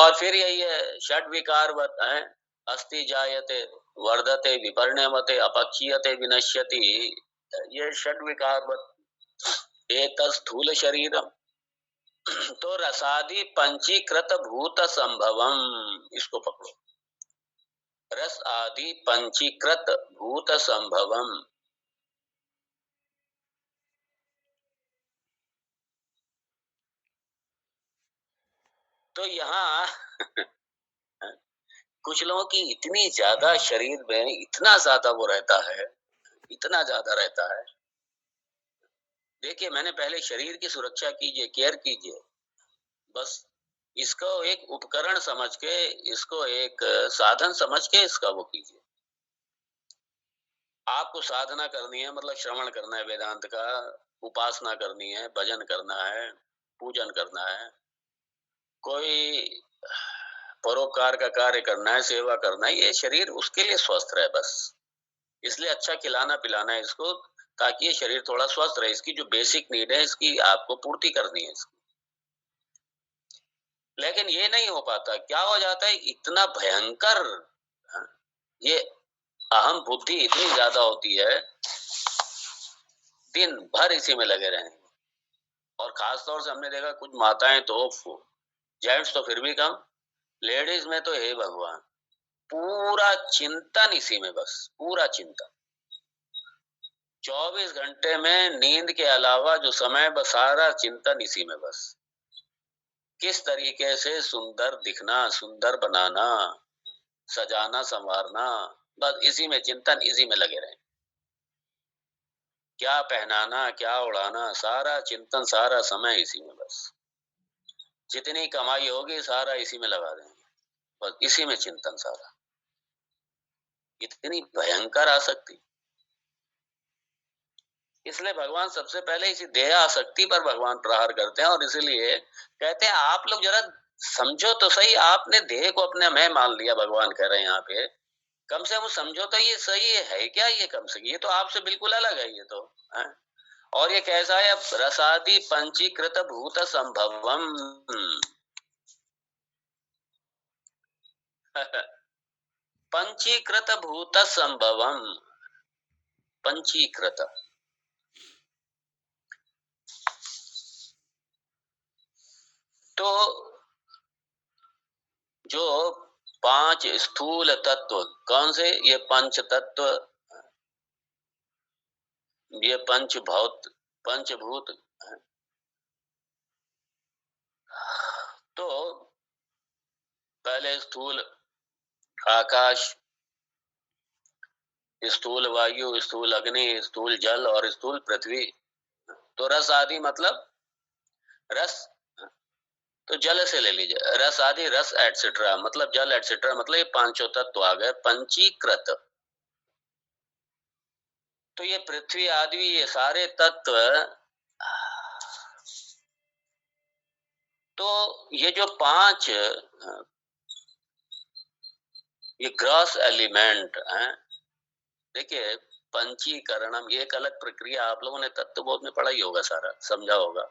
और फिर यही है षड विकारवत है, अस्ति जायते वर्धते विपर्णमते अपक्षीयते विनश्यति, ये षड विकारवत एक स्थूल शरीरम। तो रसादि पंचीकृत भूत संभवम, इसको पकड़ो, रस आदि पंचीकृत भूत संभवम। तो यहाँ कुछ लोगों की इतनी ज्यादा शरीर में इतना ज्यादा वो रहता है, इतना ज्यादा रहता है। देखिए, मैंने पहले शरीर की सुरक्षा कीजिए, केयर कीजिए, बस इसको एक उपकरण समझ के, इसको एक साधन समझ के इसका वो कीजिए। आपको साधना करनी है, मतलब श्रवण करना है वेदांत का, उपासना करनी है, भजन करना है, पूजन करना है, कोई परोपकार का कार्य करना है, सेवा करना है, ये शरीर उसके लिए स्वस्थ रहे बस। इसलिए अच्छा खिलाना पिलाना है इसको, ताकि ये शरीर थोड़ा स्वस्थ रहे। इसकी जो बेसिक नीड है इसकी आपको पूर्ति करनी है इसकी। लेकिन ये नहीं हो पाता, क्या हो जाता है, इतना भयंकर ये अहम बुद्धि इतनी ज्यादा होती है, दिन भर इसी में लगे रहेंगे। और खास तौर से हमने देखा कुछ माताएं तो, जेंट्स तो फिर भी कम, लेडीज में तो हे भगवान, पूरा चिंतन इसी में, बस पूरा चिंतन 24 घंटे में, नींद के अलावा जो समय बस सारा चिंतन इसी में, बस किस तरीके से सुंदर दिखना, सुंदर बनाना, सजाना संवारना, बस इसी में चिंतन, इसी में लगे रहे। क्या पहनाना, क्या उड़ाना, सारा चिंतन, सारा समय इसी में, बस जितनी कमाई होगी सारा इसी में लगा देंगे, बस इसी में चिंतन सारा। इतनी भयंकर आसक्ति। इसलिए भगवान सबसे पहले इसी देह आसक्ति पर भगवान प्रहार करते हैं, और इसीलिए कहते हैं आप लोग जरा समझो तो सही, आपने देह को अपने मैं मान लिया, भगवान कह रहे हैं यहाँ पे, कम से कम समझो तो ये सही है क्या, ये कम से ये तो आपसे बिल्कुल अलग है, ये तो है? और ये कैसा है, रसादि पंचीकृत भूत संभवम। पंचीकृत भूत संभवम, पंचीकृत, तो जो 5 स्थूल तत्व, कौन से, ये पंच तत्व, ये पंचभूत, तो पहले स्थूल आकाश, स्थूल वायु, स्थूल अग्नि, स्थूल जल और स्थूल पृथ्वी। तो रस आदि मतलब रस, तो जल से ले लीजिए, रस आदि रस एटसेट्रा मतलब जल एटसेट्रा, मतलब ये पांचों तत्व आ गए पंचीकृत। तो ये पृथ्वी आदि, ये सारे तत्व, तो ये जो 5 ये ग्रॉस एलिमेंट हैं, देखिए पंचीकरणम ये एक अलग प्रक्रिया, आप लोगों ने तत्वबोध में पढ़ा ही होगा, सारा समझा होगा।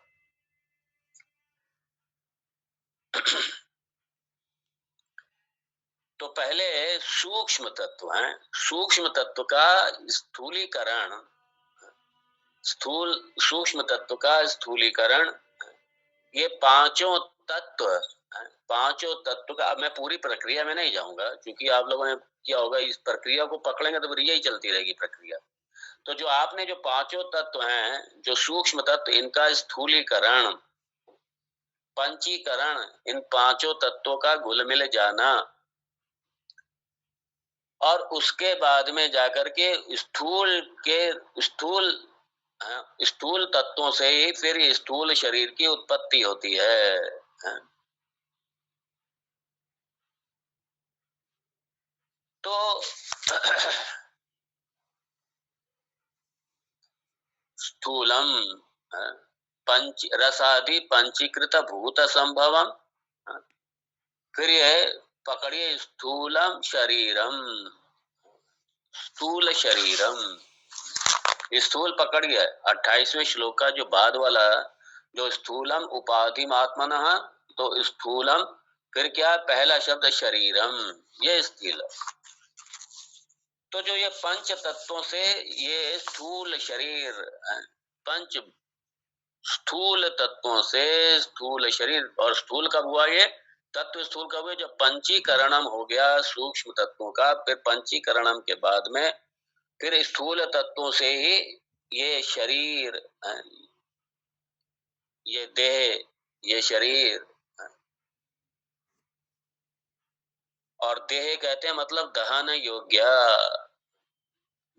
तो पहले सूक्ष्म तत्व हैं, सूक्ष्म तत्व का स्थूलीकरण, सूक्ष्म तत्व का स्थूलीकरण, ये पांचों तत्व, पांचों तत्व का, मैं पूरी प्रक्रिया में नहीं जाऊंगा क्योंकि आप लोगों ने क्या होगा, इस प्रक्रिया को पकड़ेंगे तो फिर यही चलती रहेगी प्रक्रिया। तो जो आपने जो पांचों तत्व हैं, जो सूक्ष्म तत्व, इनका स्थूलीकरण, पंचीकरण, इन पांचों तत्वों का घुल मिल जाना, और उसके बाद में जाकर के स्थूल तत्वों से ही फिर स्थूल शरीर की उत्पत्ति होती है। तो स्थूलम पंच रसादि पंचीकृत भूत संभवम, फिर ये पकड़िए स्थूलम शरीरम, स्थूल शरीरम, स्थूल पकड़िए 28वें श्लोक का जो बाद वाला, जो स्थूलम उपाधिमात्मनः, तो स्थूलम फिर क्या, पहला शब्द शरीरम, ये स्थूल। तो जो ये पंच तत्वों से ये स्थूल शरीर, पंच स्थूल तत्वों से स्थूल शरीर, और स्थूल कब हुआ ये तत्व, स्थूल कब हुए जब पंचीकरणम हो गया सूक्ष्म तत्वों का, फिर पंचीकरणम के बाद में फिर स्थूल तत्वों से ही ये शरीर, ये देह, ये शरीर, और देह कहते हैं मतलब दहन योग्य,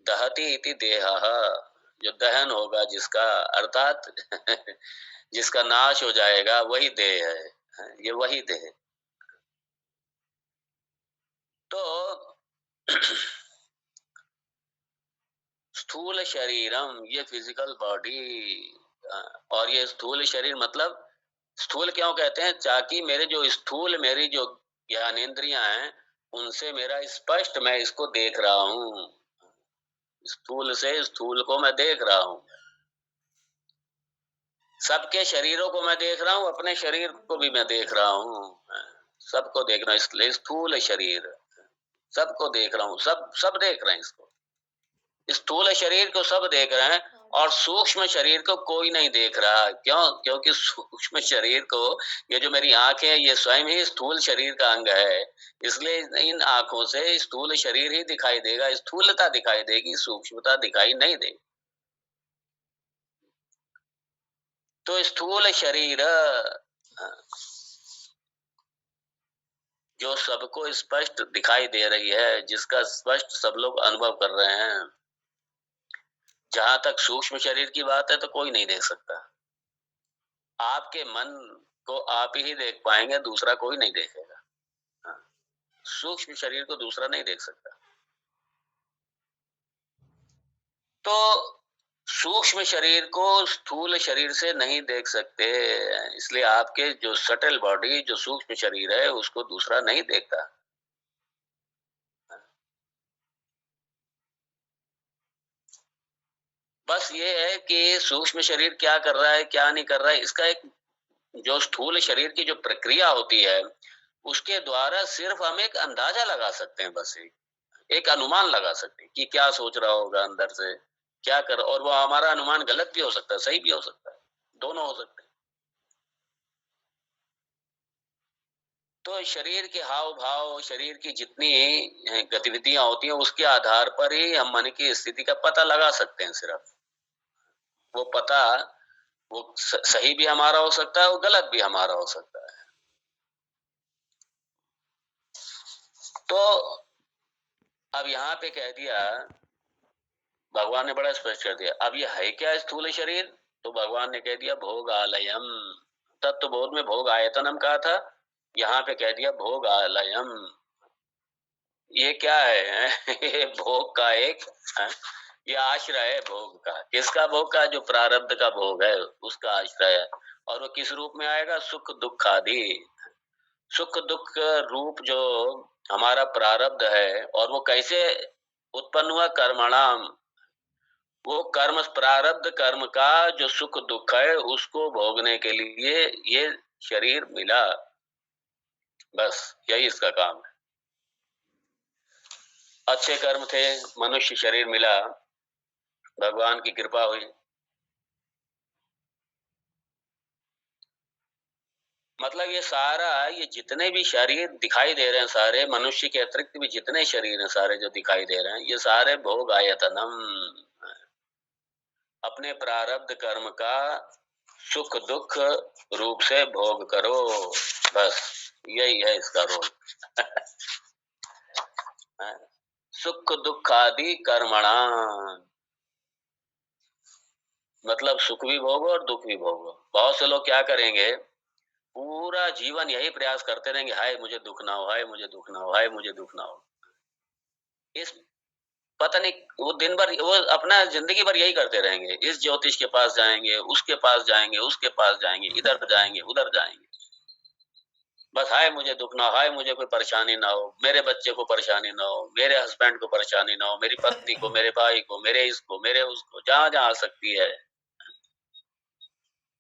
दहति इति देहः, जो दहन होगा जिसका, अर्थात जिसका नाश हो जाएगा वही देह है, ये वही देह। तो स्थूल शरीरम, ये फिजिकल बॉडी, और ये स्थूल शरीर मतलब स्थूल क्यों कहते हैं, ताकि मेरे जो स्थूल, मेरी जो ज्ञानेंद्रियां हैं उनसे मेरा स्पष्ट मैं इसको देख रहा हूँ, स्थूल से स्थूल को मैं देख रहा हूँ, सबके शरीरों को मैं देख रहा हूँ, अपने शरीर को भी मैं देख रहा हूँ, सबको देख रहा हूँ, इसलिए स्थूल शरीर, सबको देख रहा हूँ, सब सब देख रहे हैं इसको, स्थूल शरीर को सब देख रहे हैं, और सूक्ष्म शरीर को कोई नहीं देख रहा। क्यों? क्योंकि सूक्ष्म शरीर को, ये जो मेरी आंखें है ये स्वयं ही स्थूल शरीर का अंग है, इसलिए इन आंखों से स्थूल शरीर ही दिखाई देगा, स्थूलता दिखाई देगी, सूक्ष्मता दिखाई नहीं देगी। तो स्थूल शरीर जो सबको स्पष्ट दिखाई दे रही है, जिसका स्पष्ट सब लोग अनुभव कर रहे हैं, जहां तक सूक्ष्म शरीर की बात है तो कोई नहीं देख सकता, आपके मन को आप ही देख पाएंगे, दूसरा कोई नहीं देखेगा। हाँ, सूक्ष्म शरीर को दूसरा नहीं देख सकता। तो सूक्ष्म शरीर को स्थूल शरीर से नहीं देख सकते, इसलिए आपके जो सटल बॉडी, जो सूक्ष्म शरीर है, उसको दूसरा नहीं देखता। बस ये है कि सूक्ष्म शरीर क्या कर रहा है, क्या नहीं कर रहा है, इसका एक, जो स्थूल शरीर की जो प्रक्रिया होती है उसके द्वारा सिर्फ हम एक अंदाजा लगा सकते हैं, बस एक अनुमान लगा सकते हैं कि क्या सोच रहा होगा अंदर से, क्या कर, और वो हमारा अनुमान गलत भी हो सकता है, सही भी हो सकता है, दोनों हो सकते हैं। तो शरीर के हाव भाव, शरीर की जितनी गतिविधियां होती हैं उसके आधार पर ही हम मन की स्थिति का पता लगा सकते हैं। सिर्फ वो पता, वो सही भी हमारा हो सकता है, वो गलत भी हमारा हो सकता है। तो अब यहाँ पे कह दिया, भगवान ने बड़ा स्पष्ट कर दिया, अब ये है क्या स्थूल शरीर, तो भगवान ने कह दिया भोग आलयम, तत्व बोध में भोग आयतनम कहा था, यहाँ पे कह दिया भोग आलयम। ये क्या है? ये भोग का एक, ये आश्रय है भोग का। किसका भोग का? जो प्रारब्ध का भोग है उसका आश्रय है। और वो किस रूप में आएगा? सुख दुख आदि, सुख दुख रूप जो हमारा प्रारब्ध है। और वो कैसे उत्पन्न हुआ? कर्मणाम, वो कर्म, प्रारब्ध कर्म का जो सुख दुख है उसको भोगने के लिए ये शरीर मिला, बस यही इसका काम है। अच्छे कर्म थे, मनुष्य शरीर मिला, भगवान की कृपा हुई। मतलब ये सारा, ये जितने भी शरीर दिखाई दे रहे हैं, सारे मनुष्य के अतिरिक्त भी जितने शरीर हैं सारे जो दिखाई दे रहे हैं, ये सारे भोग आयतनम, अपने प्रारब्ध कर्म का सुख दुख रूप से भोग करो, बस यही है इसका रोल। सुख दुख आदि कर्मणा, मतलब सुख भी भोगो और दुख भी भोगो। बहुत से लोग क्या करेंगे, पूरा जीवन यही प्रयास करते रहेंगे, हाय मुझे दुख ना हो, हाय मुझे दुख ना हो, हाय मुझे दुख ना हो। इस, पता नहीं, वो दिन भर, वो अपना जिंदगी भर यही करते रहेंगे, इस ज्योतिष के पास जाएंगे, उसके पास जाएंगे, उसके पास जाएंगे, इधर जाएंगे, उधर जाएंगे, बस हाय मुझे दुख ना हो, हाय मुझे कोई परेशानी ना हो, मेरे बच्चे को परेशानी ना हो, मेरे हस्बैंड को परेशानी ना हो, मेरी पत्नी को, मेरे भाई को, मेरे इसको, मेरे उसको, जहां जहां आ सकती है।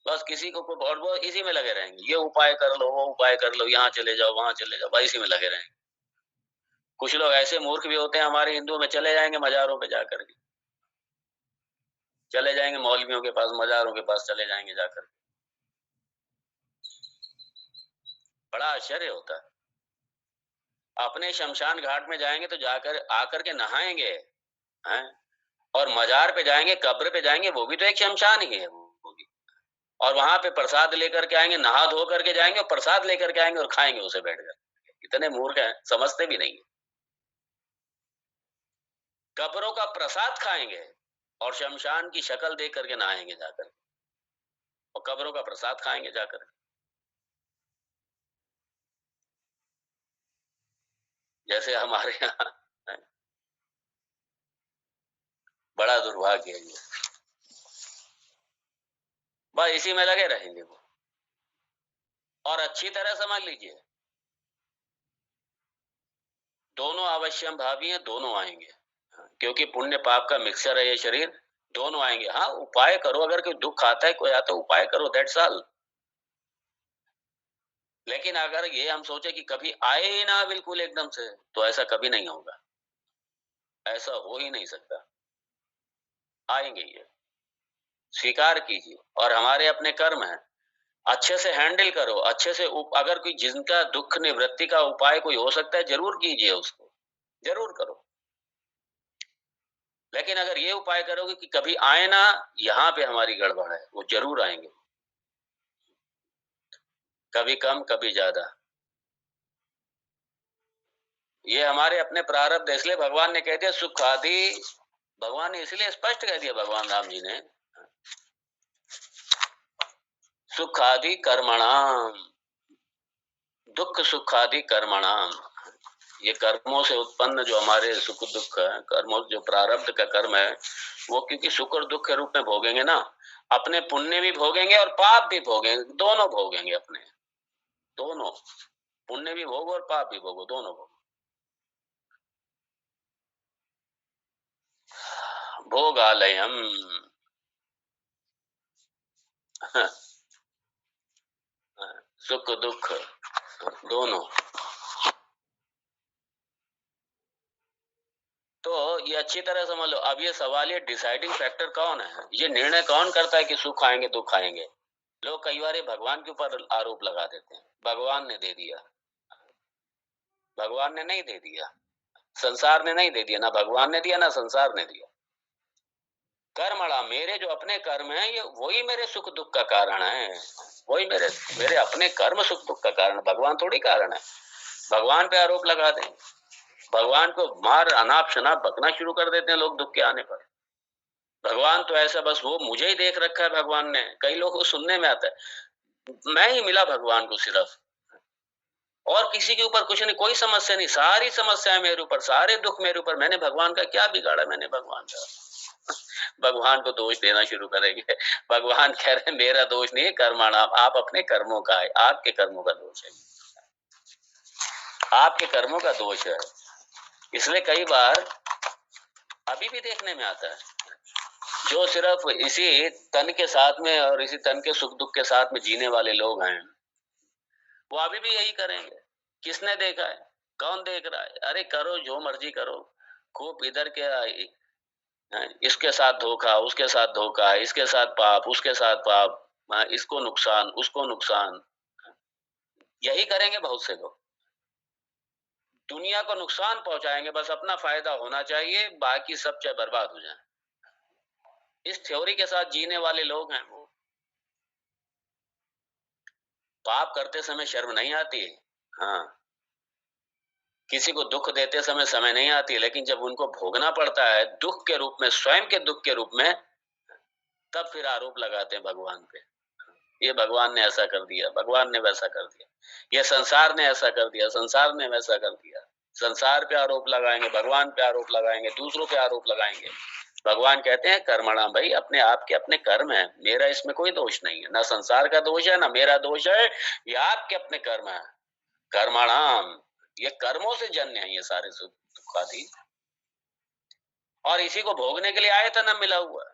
बस किसी को और वो इसी में लगे रहेंगे, ये उपाय कर लो, वो उपाय कर लो, यहाँ चले जाओ, वहां चले जाओ, बस इसी में लगे रहेंगे। कुछ लोग ऐसे मूर्ख भी होते हैं हमारे हिंदुओं में, चले जाएंगे मज़ारों पे जाकर के, चले जाएंगे मौलवियों के पास, मज़ारों के पास चले जाएंगे जाकर। बड़ा आश्चर्य होता है। अपने शमशान घाट में जाएंगे तो जाकर आकर के नहाएंगे हैं, और मजार पे जाएंगे, कब्र पे जाएंगे, वो भी तो एक शमशान ही है वो भी। और वहां पे प्रसाद लेकर के आएंगे, नहा धो करके जाएंगे और प्रसाद लेकर के आएंगे और खाएंगे उसे बैठकर। इतने मूर्ख हैं, समझते भी नहीं। कब्रों का प्रसाद खाएंगे और शमशान की शक्ल देख करके नहाएंगे जाकर, और कब्रों का प्रसाद खाएंगे जाकर। जैसे हमारे यहाँ है। बड़ा दुर्भाग्य है ये, बस इसी में लगे रहेंगे वो। और अच्छी तरह समझ लीजिए, दोनों अवश्यम भावी हैं, दोनों आएंगे, क्योंकि पुण्य पाप का मिक्सचर है ये शरीर, दोनों आएंगे। हाँ, उपाय करो, अगर कोई दुख आता है, कोई आता है, उपाय करो, दैट्स ऑल। लेकिन अगर ये हम सोचे कि कभी आए ही ना बिल्कुल एकदम से, तो ऐसा कभी नहीं होगा, ऐसा हो ही नहीं सकता। आएंगे ये, स्वीकार कीजिए। और हमारे अपने कर्म हैं, अच्छे से हैंडल करो, अच्छे से अगर कोई जिनका दुख निवृत्ति का उपाय कोई हो सकता है, जरूर कीजिए, उसको जरूर करो। लेकिन अगर ये उपाय करोगे कि कभी आए ना, यहाँ पे हमारी गड़बड़ है, वो जरूर आएंगे, कभी कम कभी ज्यादा। ये हमारे अपने प्रारब्ध है, इसलिए भगवान ने कह दिया सुख आदि, भगवान ने इसलिए स्पष्ट कह दिया, भगवान राम जी ने, सुख आदि कर्मणाम, दुख सुख आदि कर्मणाम। ये कर्मों से उत्पन्न जो हमारे सुख दुख है, कर्मों जो प्रारब्ध का कर्म है, वो क्योंकि सुख और दुख के रूप में भोगेंगे ना, अपने पुण्य भी भोगेंगे और पाप भी भोगेंगे, दोनों भोगेंगे अपने, दोनों, पुण्य भी भोगो और पाप भी भोगो, दोनों भोगो। भोगालयम सुख दुख दोनों। तो ये अच्छी तरह समझ लो। अब ये सवाल, ये डिसाइडिंग फैक्टर कौन है, ये निर्णय कौन करता है कि सुख आएंगे दुख आएंगे? लोग कई बार भगवान के ऊपर आरोप लगा देते हैं, भगवान ने दे दिया। भगवान ने नहीं दे दिया, संसार ने नहीं दे दिया, ना भगवान ने दिया ना संसार ने दिया। कर्मणा, मेरे जो अपने कर्म हैं, ये वही मेरे सुख दुख का कारण है, वही मेरे मेरे अपने कर्म सुख दुख का कारण, भगवान थोड़ी कारण है। भगवान पे आरोप लगा दें, भगवान को मार अनाप शनाप बकना शुरू कर देते हैं लोग दुख के आने पर। भगवान तो ऐसा, बस वो मुझे ही देख रखा है भगवान ने। कई लोगों को सुनने में आता है, मैं ही मिला भगवान को सिर्फ, और किसी के ऊपर कुछ नहीं, कोई समस्या नहीं, सारी समस्याएं मेरे ऊपर, सारे दुख मेरे ऊपर, मैंने भगवान का क्या बिगाड़ा, मैंने भगवान का। भगवान को दोष देना शुरू करेंगे। भगवान कह रहे हैं मेरा दोष नहीं है, कर्माणा, आप अपने कर्मों का है, आपके कर्मों का दोष है, आपके कर्मों का दोष है। इसलिए कई बार अभी भी देखने में आता है, जो सिर्फ इसी तन के साथ में और इसी तन के सुख दुख के साथ में जीने वाले लोग हैं, वो अभी भी यही करेंगे। किसने देखा है, कौन देख रहा है? अरे करो जो मर्जी करो, खूब इधर के इसके साथ धोखा, उसके साथ धोखा, इसके साथ पाप, उसके साथ पाप, इसको नुकसान, उसको नुकसान, यही करेंगे बहुत से लोग। दुनिया को नुकसान पहुंचाएंगे, बस अपना फायदा होना चाहिए, बाकी सब चाहे बर्बाद हो जाए। इस थ्योरी के साथ जीने वाले लोग हैं वो। पाप करते समय शर्म नहीं आती, हाँ, किसी को दुख देते समय समय नहीं आती, लेकिन जब उनको भोगना पड़ता है दुख के रूप में, स्वयं के दुख के रूप में, तब फिर आरोप लगाते हैं भगवान पे। ये भगवान ने ऐसा कर दिया, भगवान ने वैसा कर दिया, ये संसार ने ऐसा कर दिया, संसार ने वैसा कर दिया। संसार पे आरोप लगाएंगे, भगवान पे आरोप लगाएंगे, दूसरों पे आरोप लगाएंगे। भगवान कहते हैं कर्मणा, भाई अपने आप के अपने कर्म है, मेरा इसमें कोई दोष नहीं है, ना संसार का दोष है ना मेरा दोष है, ये आपके अपने कर्म है। कर्मणाम, ये कर्मों से जन्य है ये सारे सुख आदि, और इसी को भोगने के लिए आए थे ना मिला हुआ।